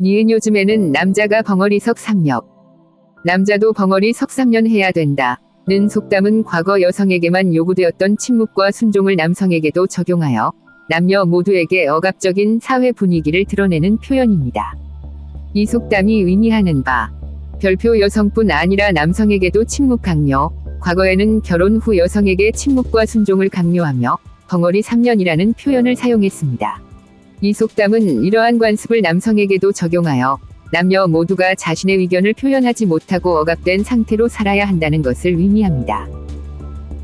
니은 요즘에는 남자가 벙어리석 3년, 남자도 벙어리석 3년 해야 된다. 는 속담은 과거 여성에게만 요구되었던 침묵과 순종을 남성에게도 적용하여 남녀 모두에게 억압적인 사회 분위기를 드러내는 표현입니다. 이 속담이 의미하는 바, 별표 여성뿐 아니라 남성에게도 침묵 강요, 과거에는 결혼 후 여성에게 침묵과 순종을 강요하며 벙어리 3년이라는 표현을 사용했습니다. 이 속담은 이러한 관습을 남성에게도 적용하여 남녀 모두가 자신의 의견을 표현하지 못하고 억압된 상태로 살아야 한다는 것을 의미합니다.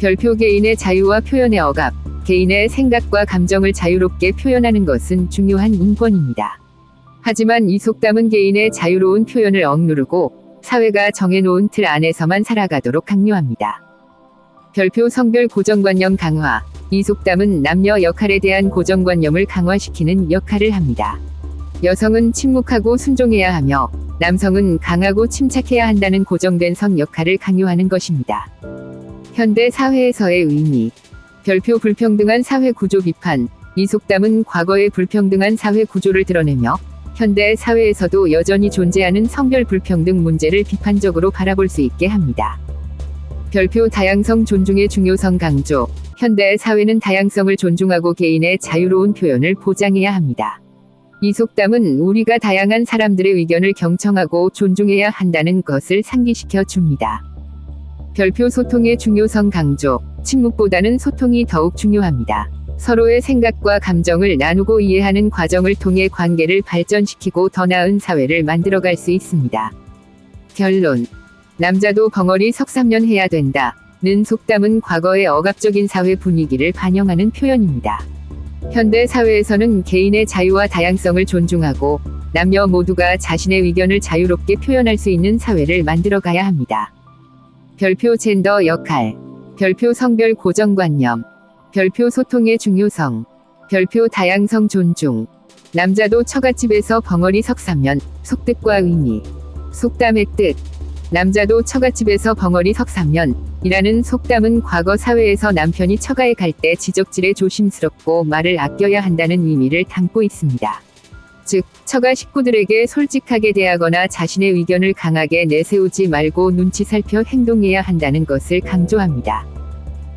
별표 개인의 자유와 표현의 억압, 개인의 생각과 감정을 자유롭게 표현하는 것은 중요한 인권입니다. 하지만 이 속담은 개인의 자유로운 표현을 억누르고 사회가 정해놓은 틀 안에서만 살아가도록 강요합니다. 별표 성별 고정관념 강화, 이 속담은 남녀 역할에 대한 고정관념을 강화시키는 역할을 합니다. 여성은 침묵하고 순종해야 하며 남성은 강하고 침착해야 한다는 고정된 성 역할을 강요하는 것입니다. 현대 사회에서의 의미, 별표 불평등한 사회 구조 비판, 이 속담은 과거의 불평등한 사회 구조를 드러내며 현대 사회에서도 여전히 존재하는 성별 불평등 문제를 비판적으로 바라볼 수 있게 합니다. 별표 다양성 존중의 중요성 강조, 현대 사회는 다양성을 존중하고 개인의 자유로운 표현을 보장해야 합니다. 이 속담은 우리가 다양한 사람들의 의견을 경청하고 존중해야 한다는 것을 상기시켜 줍니다. 별표 소통의 중요성 강조, 침묵보다는 소통이 더욱 중요합니다. 서로의 생각과 감정을 나누고 이해하는 과정을 통해 관계를 발전시키고 더 나은 사회를 만들어갈 수 있습니다. 결론, 남자도 벙어리석 3년 해야 된다. 는 속담은 과거의 억압적인 사회 분위기를 반영하는 표현입니다. 현대 사회에서는 개인의 자유와 다양성을 존중하고 남녀 모두가 자신의 의견을 자유롭게 표현할 수 있는 사회를 만들어가야 합니다. 별표 젠더 역할, 별표 성별 고정관념, 별표 소통의 중요성, 별표 다양성 존중, 남자도 처갓집에서 벙어리석 3년, 속뜻과 의미, 속담의 뜻, 남자도 처갓집에서 벙어리석 3년, 이라는 속담은 과거 사회에서 남편이 처가에 갈 때 지적질에 조심스럽고 말을 아껴야 한다는 의미를 담고 있습니다. 즉, 처가 식구들에게 솔직하게 대하거나 자신의 의견을 강하게 내세우지 말고 눈치 살펴 행동해야 한다는 것을 강조합니다.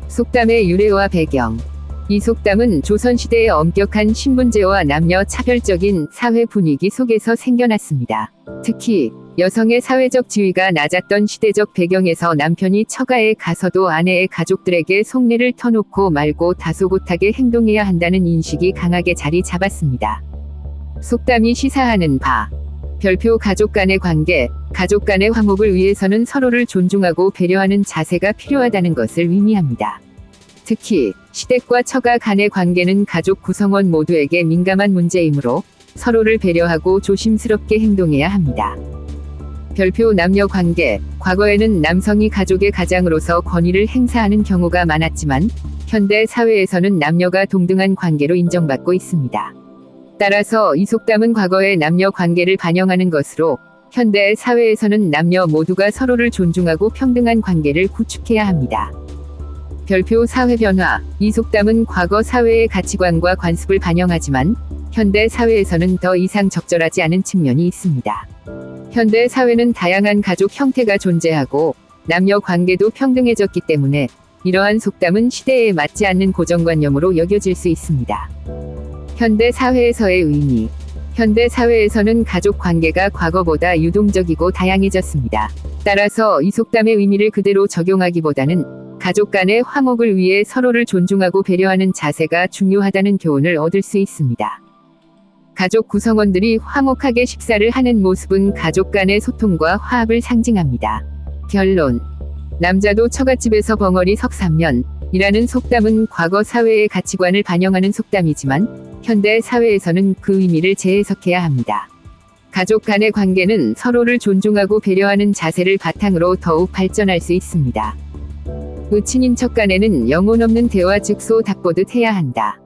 속담의 유래와 배경, 이 속담은 조선시대의 엄격한 신분제와 남녀 차별적인 사회 분위기 속에서 생겨났습니다. 특히 여성의 사회적 지위가 낮았던 시대적 배경에서 남편이 처가에 가서도 아내의 가족들에게 속내를 터놓고 말고 다소곳하게 행동해야 한다는 인식이 강하게 자리 잡았습니다. 속담이 시사하는 바, 별표 가족 간의 관계, 가족 간의 화목을 위해서는 서로를 존중하고 배려하는 자세가 필요하다는 것을 의미합니다. 특히 시댁과 처가 간의 관계는 가족 구성원 모두에게 민감한 문제이므로 서로를 배려하고 조심스럽게 행동해야 합니다. 별표 남녀 관계, 과거에는 남성이 가족의 가장으로서 권위를 행사하는 경우가 많았지만 현대 사회에서는 남녀가 동등한 관계로 인정받고 있습니다. 따라서 이 속담은 과거의 남녀 관계를 반영하는 것으로 현대 사회에서는 남녀 모두가 서로를 존중하고 평등한 관계를 구축해야 합니다. 별표 사회 변화, 이 속담은 과거 사회의 가치관과 관습을 반영하지만 현대 사회에서는 더 이상 적절하지 않은 측면이 있습니다. 현대 사회는 다양한 가족 형태가 존재하고 남녀 관계도 평등해졌기 때문에 이러한 속담은 시대에 맞지 않는 고정관념으로 여겨질 수 있습니다. 현대 사회에서의 의미, 현대 사회에서는 가족 관계가 과거보다 유동적이고 다양해졌습니다. 따라서 이 속담의 의미를 그대로 적용하기보다는 가족 간의 화목을 위해 서로를 존중하고 배려하는 자세가 중요하다는 교훈을 얻을 수 있습니다. 가족 구성원들이 화목하게 식사를 하는 모습은 가족 간의 소통과 화합을 상징합니다. 결론, 남자도 처갓집에서 벙어리석 3년, 이라는 속담은 과거 사회의 가치관을 반영하는 속담이지만 현대 사회에서는 그 의미를 재해석해야 합니다. 가족 간의 관계는 서로를 존중하고 배려하는 자세를 바탕으로 더욱 발전할 수 있습니다. 친인척 간에는 영혼 없는 대화 즉 소 닥보듯 해야 한다.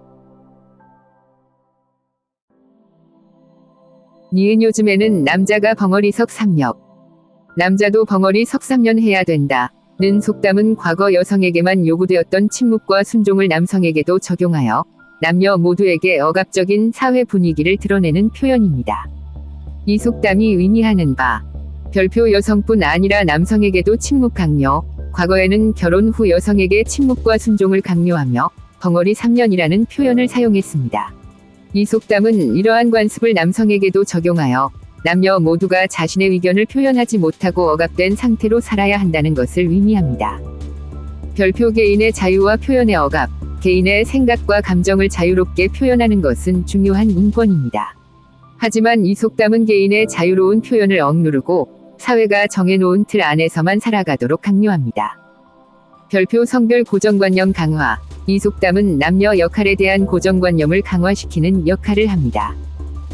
니은 요즘에는 남자가 벙어리석 3년, 남자도 벙어리석 3년 해야 된다. 는 속담은 과거 여성에게만 요구되었던 침묵과 순종을 남성에게도 적용하여 남녀 모두에게 억압적인 사회 분위기를 드러내는 표현입니다. 이 속담이 의미하는 바, 별표 여성뿐 아니라 남성에게도 침묵 강요, 과거에는 결혼 후 여성에게 침묵과 순종을 강요하며 벙어리 3년이라는 표현을 사용했습니다. 이 속담은 이러한 관습을 남성에게도 적용하여 남녀 모두가 자신의 의견을 표현하지 못하고 억압된 상태로 살아야 한다는 것을 의미합니다. 별표 개인의 자유와 표현의 억압, 개인의 생각과 감정을 자유롭게 표현하는 것은 중요한 인권입니다. 하지만 이 속담은 개인의 자유로운 표현을 억누르고 사회가 정해놓은 틀 안에서만 살아가도록 강요합니다. 별표 성별 고정관념 강화, 이 속담은 남녀 역할에 대한 고정관념을 강화시키는 역할을 합니다.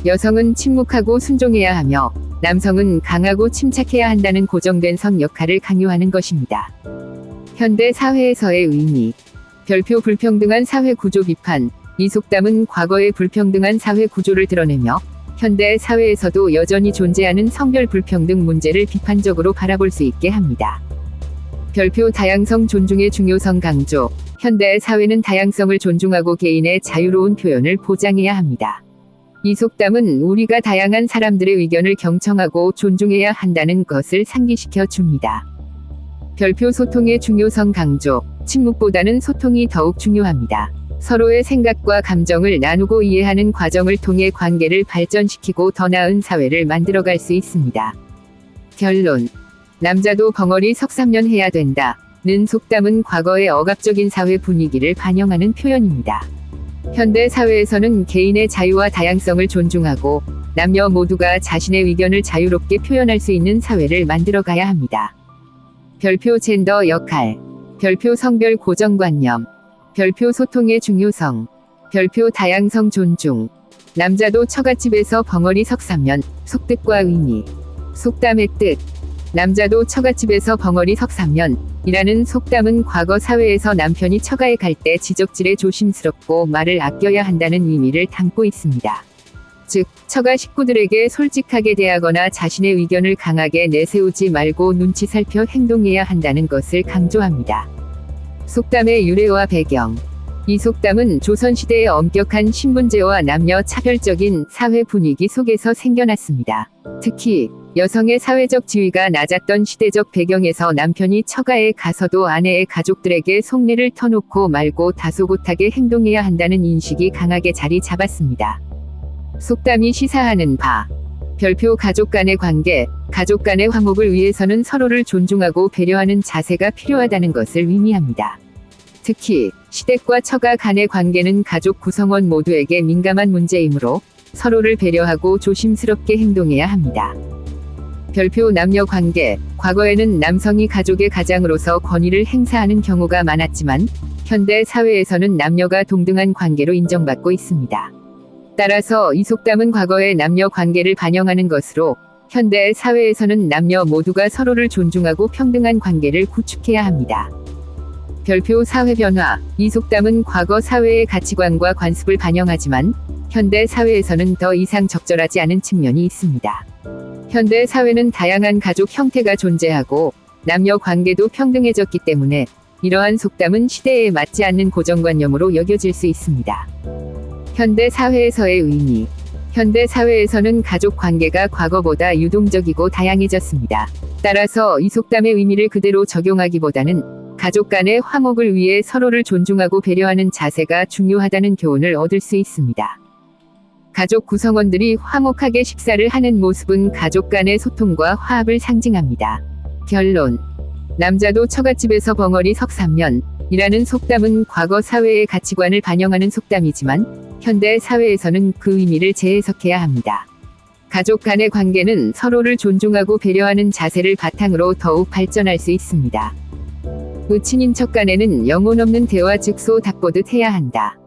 여성은 침묵하고 순종해야 하며 남성은 강하고 침착해야 한다는 고정된 성 역할을 강요하는 것입니다. 현대 사회에서의 의미, 별표 불평등한 사회 구조 비판, 이 속담은 과거의 불평등한 사회 구조를 드러내며 현대 사회에서도 여전히 존재하는 성별 불평등 문제를 비판적으로 바라볼 수 있게 합니다. 별표 다양성 존중의 중요성 강조, 현대 사회는 다양성을 존중하고 개인의 자유로운 표현을 보장해야 합니다. 이 속담은 우리가 다양한 사람들의 의견을 경청하고 존중해야 한다는 것을 상기시켜 줍니다. 별표 소통의 중요성 강조, 침묵보다는 소통이 더욱 중요합니다. 서로의 생각과 감정을 나누고 이해하는 과정을 통해 관계를 발전시키고 더 나은 사회를 만들어갈 수 있습니다. 결론, 남자도 벙어리 석 3년 해야 된다는 속담은 과거의 억압적인 사회 분위기를 반영하는 표현입니다. 현대 사회에서는 개인의 자유와 다양성을 존중하고 남녀 모두가 자신의 의견을 자유롭게 표현할 수 있는 사회를 만들어가야 합니다. 별표 젠더 역할, 별표 성별 고정관념, 별표 소통의 중요성, 별표 다양성 존중, 남자도 처갓집에서 벙어리 석 3년, 속뜻과 의미, 속담의 뜻, 남자도 처갓집에서 벙어리 석 3년 이라는 속담은 과거 사회에서 남편이 처가에 갈 때 지적질에 조심스럽고 말을 아껴야 한다는 의미를 담고 있습니다. 즉, 처가 식구들에게 솔직하게 대하거나 자신의 의견을 강하게 내세우지 말고 눈치 살펴 행동해야 한다는 것을 강조합니다. 속담의 유래와 배경, 이 속담은 조선시대의 엄격한 신분제와 남녀 차별적인 사회 분위기 속에서 생겨났습니다. 특히 여성의 사회적 지위가 낮았던 시대적 배경에서 남편이 처가에 가서도 아내의 가족들에게 속내를 터놓고 말고 다소곳하게 행동해야 한다는 인식이 강하게 자리 잡았습니다. 속담이 시사하는 바, 별표 가족 간의 관계, 가족 간의 화목을 위해서는 서로를 존중하고 배려하는 자세가 필요하다는 것을 의미합니다. 특히 시댁과 처가 간의 관계는 가족 구성원 모두에게 민감한 문제이므로 서로를 배려하고 조심스럽게 행동해야 합니다. 별표 남녀 관계, 과거에는 남성이 가족의 가장으로서 권위를 행사하는 경우가 많았지만 현대 사회에서는 남녀가 동등한 관계로 인정받고 있습니다. 따라서 이 속담은 과거의 남녀 관계를 반영하는 것으로 현대 사회에서는 남녀 모두가 서로를 존중하고 평등한 관계를 구축해야 합니다. 별표 사회 변화, 이 속담은 과거 사회의 가치관과 관습을 반영하지만 현대 사회에서는 더 이상 적절하지 않은 측면이 있습니다. 현대 사회는 다양한 가족 형태가 존재하고 남녀 관계도 평등해졌기 때문에 이러한 속담은 시대에 맞지 않는 고정관념으로 여겨질 수 있습니다. 현대 사회에서의 의미, 현대 사회에서는 가족 관계가 과거보다 유동적이고 다양해졌습니다. 따라서 이 속담의 의미를 그대로 적용하기보다는 가족 간의 화목을 위해 서로를 존중하고 배려하는 자세가 중요하다는 교훈을 얻을 수 있습니다. 가족 구성원들이 화목하게 식사를 하는 모습은 가족 간의 소통과 화합을 상징합니다. 결론, 남자도 처갓집에서 벙어리 석 3년 이라는 속담은 과거 사회의 가치관을 반영하는 속담이지만 현대 사회에서는 그 의미를 재해석해야 합니다. 가족 간의 관계는 서로를 존중하고 배려하는 자세를 바탕으로 더욱 발전할 수 있습니다. 친인척 간에는 영혼 없는 대화 즉 소 닥보듯 해야 한다.